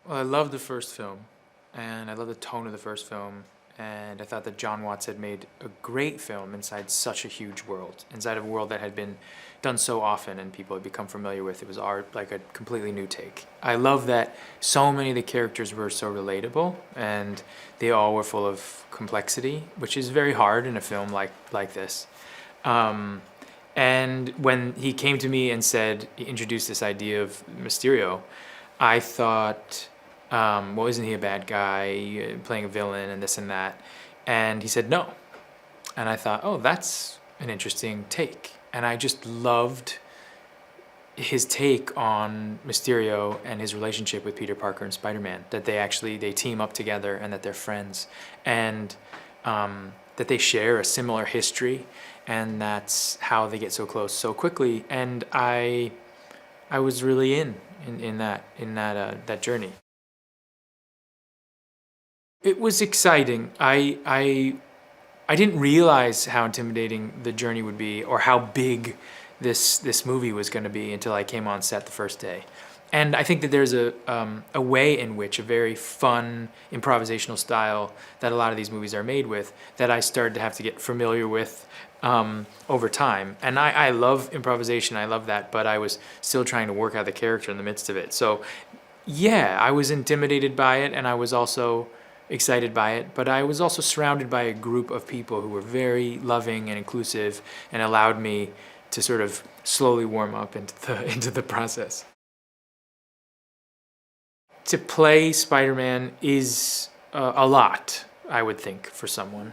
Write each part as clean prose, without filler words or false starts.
Well, I loved the first film, and I loved the tone of the first film, and I thought that John Watts had made a great film inside such a huge world, inside of a world that had been done so often and people had become familiar with. It was art, like a completely new take. I love that so many of the characters were so relatable, and they all were full of complexity, which is very hard in a film like this. And when he came to me and said, he introduced this idea of Mysterio, I thought, well, isn't he a bad guy playing a villain and this and that? And he said no. And I thought, oh, that's an interesting take. And I just loved his take on Mysterio and his relationship with Peter Parker and Spider-Man, that they team up together and that they're friends, and that they share a similar history, and that's how they get so close so quickly. And I was really in that journey. It was exciting. I didn't realize how intimidating the journey would be, or how big this movie was going to be, until I came on set the first day. And I think that there's a way in which a very fun improvisational style that a lot of these movies are made with, that I started to have to get familiar with over time. And I love improvisation, I love that, but I was still trying to work out the character in the midst of it. So yeah, I was intimidated by it, and I was also excited by it, but I was also surrounded by a group of people who were very loving and inclusive and allowed me to sort of slowly warm up into the process. To play Spider-Man is a lot, I would think, for someone,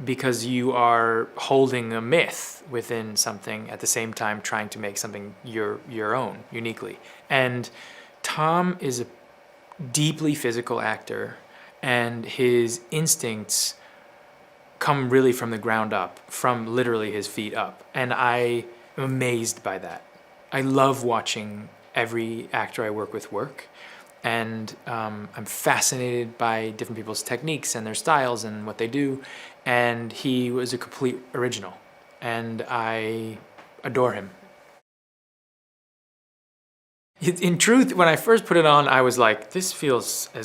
because you are holding a myth within something at the same time trying to make something your own, uniquely. And Tom is a deeply physical actor, and his instincts come really from the ground up, from literally his feet up. And I am amazed by that. I love watching every actor I work with work, and I'm fascinated by different people's techniques and their styles and what they do. And he was a complete original, and I adore him. In truth, when I first put it on, I was like, is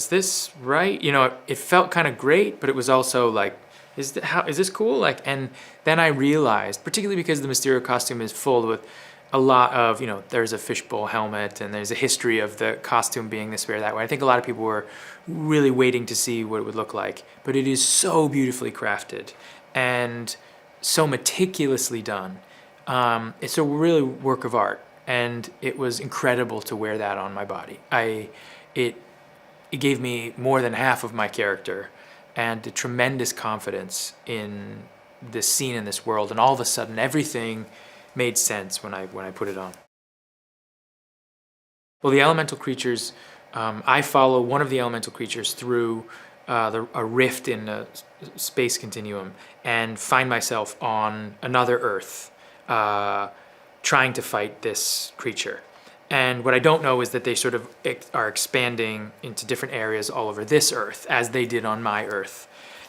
this right? You know, it felt kind of great, but it was also like, is this cool? Like, and then I realized, particularly because the Mysterio costume is full with a lot of, there's a fishbowl helmet, and there's a history of the costume being this way or that way. I think a lot of people were really waiting to see what it would look like, but it is so beautifully crafted and so meticulously done. It's a really work of art. And it was incredible to wear that on my body. It gave me more than half of my character, and a tremendous confidence in this scene in this world. And all of a sudden, everything made sense when I put it on. Well, the elemental creatures, I follow one of the elemental creatures through a rift in the space continuum, and find myself on another Earth, trying to fight this creature. And what I don't know is that they sort of are expanding into different areas all over this Earth, as they did on my Earth.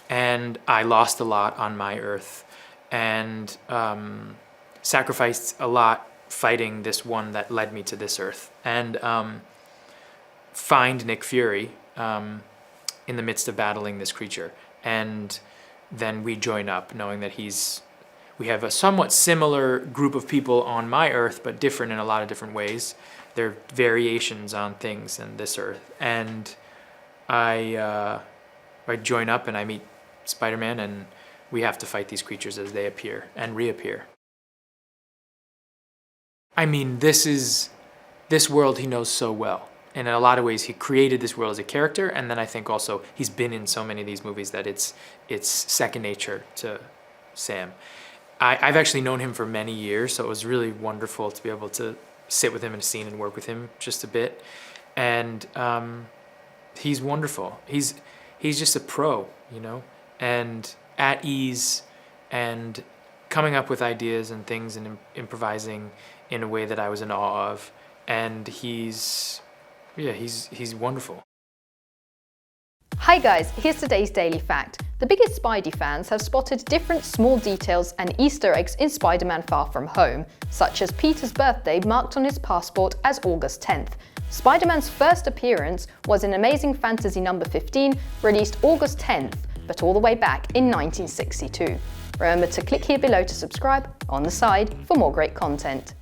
And I lost a lot on my Earth, and sacrificed a lot fighting this one that led me to this Earth. And find Nick Fury in the midst of battling this creature. And then we join up, knowing that we have a somewhat similar group of people on my Earth, but different in a lot of different ways. There are variations on things in this Earth. And I join up and I meet Spider-Man, and we have to fight these creatures as they appear and reappear. I mean, this world he knows so well. And in a lot of ways, he created this world as a character, and then I think also he's been in so many of these movies that it's second nature to Sam. I've actually known him for many years, so it was really wonderful to be able to sit with him in a scene and work with him just a bit. And he's wonderful. He's just a pro, and at ease, and coming up with ideas and things, and improvising in a way that I was in awe of. And he's wonderful. Hi guys, here's today's Daily Fact. The biggest Spidey fans have spotted different small details and Easter eggs in Spider-Man Far From Home, such as Peter's birthday marked on his passport as August 10th. Spider-Man's first appearance was in Amazing Fantasy No. 15, released August 10th, but all the way back in 1962. Remember to click here below to subscribe on the side for more great content.